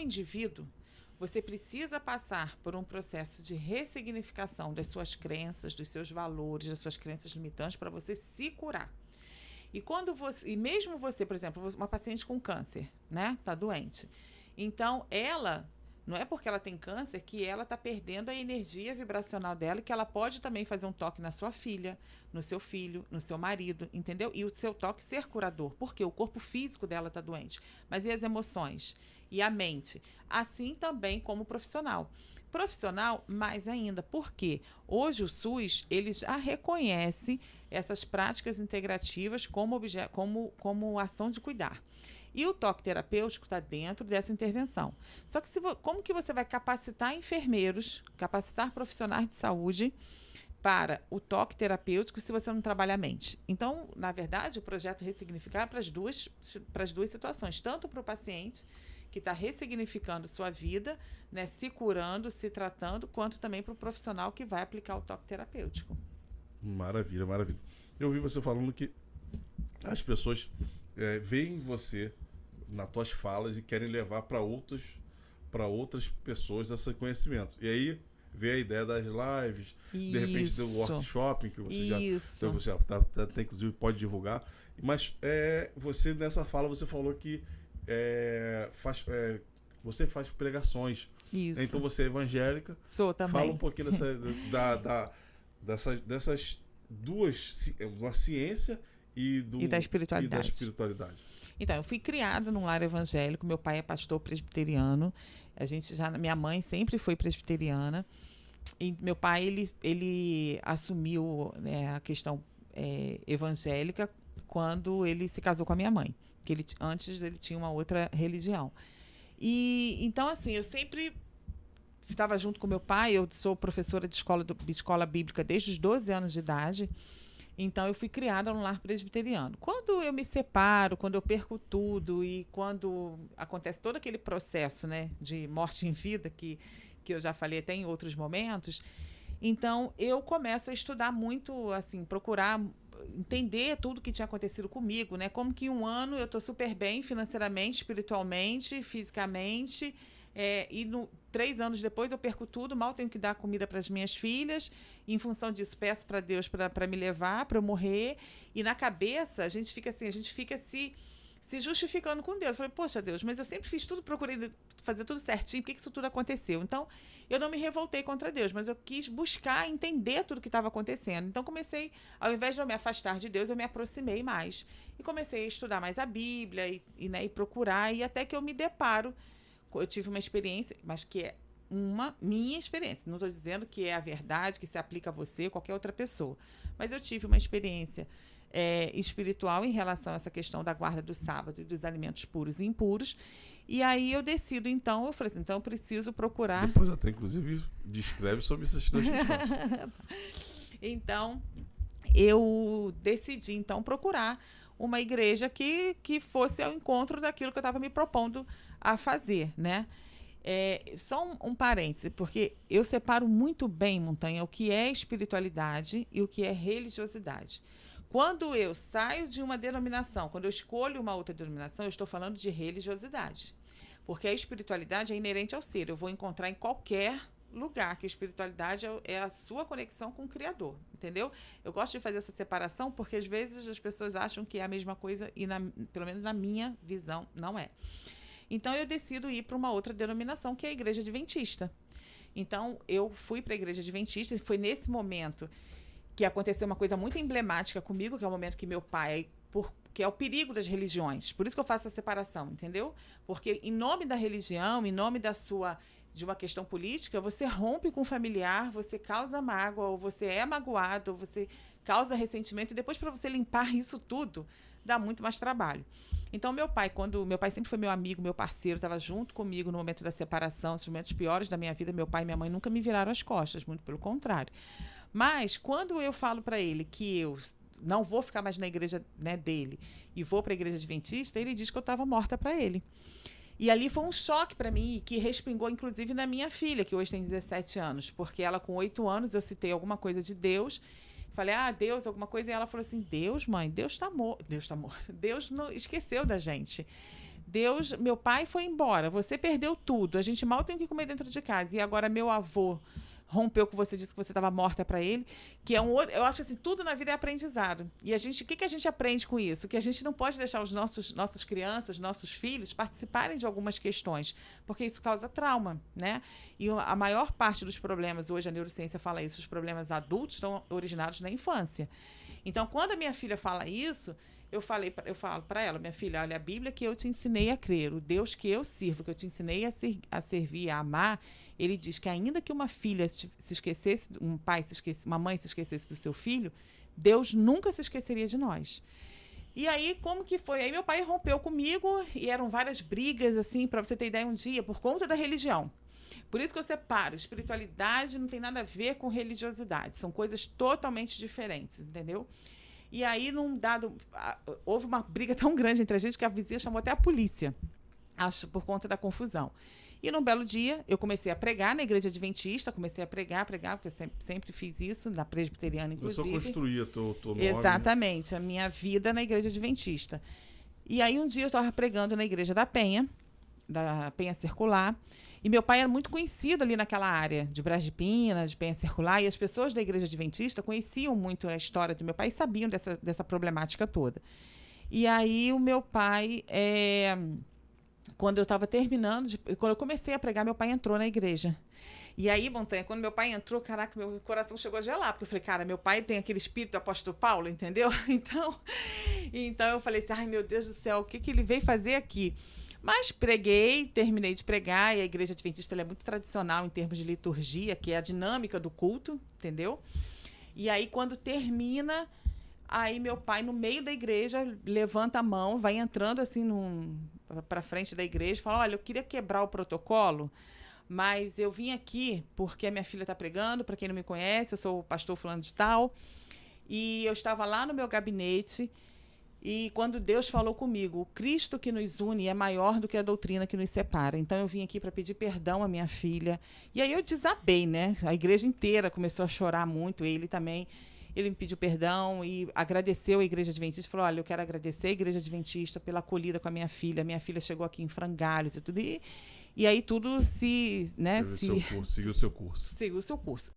indivíduo, você precisa passar por um processo de ressignificação das suas crenças, dos seus valores, das suas crenças limitantes para você se curar. E mesmo você, por exemplo, uma paciente com câncer, né, tá doente. Então, ela não é porque ela tem câncer que ela está perdendo a energia vibracional dela, que ela pode também fazer um toque na sua filha, no seu filho, no seu marido, entendeu? E o seu toque ser curador, porque o corpo físico dela está doente. Mas e as emoções? E a mente? Assim também como profissional. Profissional, mais ainda, porque hoje o SUS ele já reconhece essas práticas integrativas como ação de cuidar. E o toque terapêutico está dentro dessa intervenção. Só que como que você vai capacitar enfermeiros, capacitar profissionais de saúde para o toque terapêutico se você não trabalha a mente? Então, na verdade, o projeto Ressignificar é para as duas situações, tanto para o paciente que está ressignificando sua vida, né, se curando, se tratando, quanto também para o profissional que vai aplicar o toque terapêutico. Maravilha, maravilha. Eu ouvi você falando que as pessoas veem você nas tuas falas e querem levar para outras pessoas esse conhecimento. E aí vê a ideia das lives, de repente do workshop que você já até inclusive pode divulgar. Mas você nessa fala você falou que você faz pregações. Isso. Então você é evangélica. Sou também. Fala um pouquinho dessas duas, da ciência e da espiritualidade. Então, eu fui criada num lar evangélico, meu pai é pastor presbiteriano, minha mãe sempre foi presbiteriana, e meu pai, ele assumiu, né, a questão evangélica quando ele se casou com a minha mãe, que antes ele tinha uma outra religião. E então, assim, eu sempre estava junto com meu pai, eu sou professora de escola bíblica desde os 12 anos de idade. Então, eu fui criada num lar presbiteriano. Quando eu me separo, quando eu perco tudo e quando acontece todo aquele processo, né, de morte em vida, que eu já falei até em outros momentos, então eu começo a estudar muito, assim, procurar entender tudo que tinha acontecido comigo, né? Como que em um ano eu estou super bem financeiramente, espiritualmente, fisicamente, e 3 anos depois eu perco tudo, mal tenho que dar comida para as minhas filhas, e em função disso peço para Deus para me levar, para eu morrer, e na cabeça a gente fica se justificando com Deus. Eu falei, poxa Deus, mas eu sempre fiz tudo, procurei fazer tudo certinho, por que isso tudo aconteceu? Então, eu não me revoltei contra Deus, mas eu quis buscar entender tudo o que estava acontecendo. Então, comecei, ao invés de eu me afastar de Deus, eu me aproximei mais. E comecei a estudar mais a Bíblia e procurar, e até que eu me deparo. Eu tive uma experiência, mas que é uma minha experiência. Não estou dizendo que é a verdade, que se aplica a você ou qualquer outra pessoa. Mas eu tive uma experiência espiritual em relação a essa questão da guarda do sábado e dos alimentos puros e impuros. E aí eu decido, então, eu falei assim, então eu preciso procurar... Depois até, inclusive, descreve sobre essas duas questões. Então, eu decidi, então, procurar uma igreja que fosse ao encontro daquilo que eu estava me propondo a fazer, né? Só um parêntese, porque eu separo muito bem, Montanha, o que é espiritualidade e o que é religiosidade. Quando eu saio de uma denominação, quando eu escolho uma outra denominação, eu estou falando de religiosidade. Porque a espiritualidade é inerente ao ser. Eu vou encontrar em qualquer lugar que a espiritualidade é a sua conexão com o Criador, entendeu? Eu gosto de fazer essa separação porque às vezes as pessoas acham que é a mesma coisa e, pelo menos na minha visão, não é. Então, eu decido ir para uma outra denominação, que é a Igreja Adventista. Então, eu fui para a Igreja Adventista e foi nesse momento que aconteceu uma coisa muito emblemática comigo, que é o momento que meu pai, que é o perigo das religiões. Por isso que eu faço a separação, entendeu? Porque em nome da religião, em nome de uma questão política, você rompe com o familiar, você causa mágoa, ou você é magoado, ou você causa ressentimento, e depois para você limpar isso tudo, dá muito mais trabalho. Então, meu pai sempre foi meu amigo, meu parceiro, estava junto comigo no momento da separação, os momentos piores da minha vida, meu pai e minha mãe nunca me viraram as costas, muito pelo contrário. Mas, quando eu falo para ele que eu não vou ficar mais na igreja, né, dele e vou para a Igreja Adventista, ele diz que eu estava morta para ele. E ali foi um choque para mim, que respingou, inclusive, na minha filha, que hoje tem 17 anos, porque ela, com 8 anos, eu citei alguma coisa de Deus, Falei, Deus, alguma coisa. E ela falou assim, Deus, mãe, Deus tá morto. Deus tá morto. Deus não esqueceu da gente. Deus, meu pai foi embora, você perdeu tudo. A gente mal tem o que comer dentro de casa. E agora meu avô rompeu com você, disse que você estava morta para ele, que é um outro, eu acho assim, tudo na vida é aprendizado. E a gente, o que a gente aprende com isso? Que a gente não pode deixar nossas crianças, nossos filhos participarem de algumas questões, porque isso causa trauma, né? E a maior parte dos problemas, hoje a neurociência fala isso, os problemas adultos estão originados na infância. Então, quando a minha filha fala isso, eu falo para ela, minha filha, olha, a Bíblia que eu te ensinei a crer, o Deus que eu sirvo, que eu te ensinei a servir, a amar, ele diz que ainda que uma filha se esquecesse, um pai se esquecesse, uma mãe se esquecesse do seu filho, Deus nunca se esqueceria de nós. E aí, como que foi? Aí meu pai rompeu comigo e eram várias brigas, assim, para você ter ideia, um dia, por conta da religião. Por isso que eu separo, espiritualidade não tem nada a ver com religiosidade, são coisas totalmente diferentes, entendeu? E aí, houve uma briga tão grande entre a gente que a vizinha chamou até a polícia, acho, por conta da confusão. E num belo dia, eu comecei a pregar na igreja adventista, comecei a pregar, porque eu sempre fiz isso, na presbiteriana, inclusive. Eu só construía teu nome. Exatamente, a minha vida na igreja adventista. E aí, um dia, eu estava pregando na igreja da Penha Circular, e meu pai era muito conhecido ali naquela área de Brás de Pina, de Penha Circular, e as pessoas da igreja adventista conheciam muito a história do meu pai e sabiam dessa problemática toda. E aí o meu pai, quando eu estava terminando, quando eu comecei a pregar, meu pai entrou na igreja. E aí, Montanha, quando meu pai entrou, caraca, meu coração chegou a gelar, porque eu falei, cara, meu pai tem aquele espírito do apóstolo Paulo, entendeu? Então eu falei assim, ai meu Deus do céu, o que ele veio fazer aqui? Mas preguei, terminei de pregar, e a igreja adventista ela é muito tradicional em termos de liturgia, que é a dinâmica do culto, entendeu? E aí, quando termina, aí meu pai, no meio da igreja, levanta a mão, vai entrando assim para frente da igreja e fala, olha, eu queria quebrar o protocolo, mas eu vim aqui porque a minha filha está pregando, para quem não me conhece, eu sou o pastor fulano de tal, e eu estava lá no meu gabinete. E quando Deus falou comigo, o Cristo que nos une é maior do que a doutrina que nos separa. Então, eu vim aqui para pedir perdão à minha filha. E aí eu desabei, né? A igreja inteira começou a chorar muito, ele também. Ele me pediu perdão e agradeceu a igreja adventista. Falou, olha, eu quero agradecer a igreja adventista pela acolhida com a minha filha. Minha filha chegou aqui em frangalhos e tudo. E aí tudo seguiu o seu curso. Seguiu o seu curso.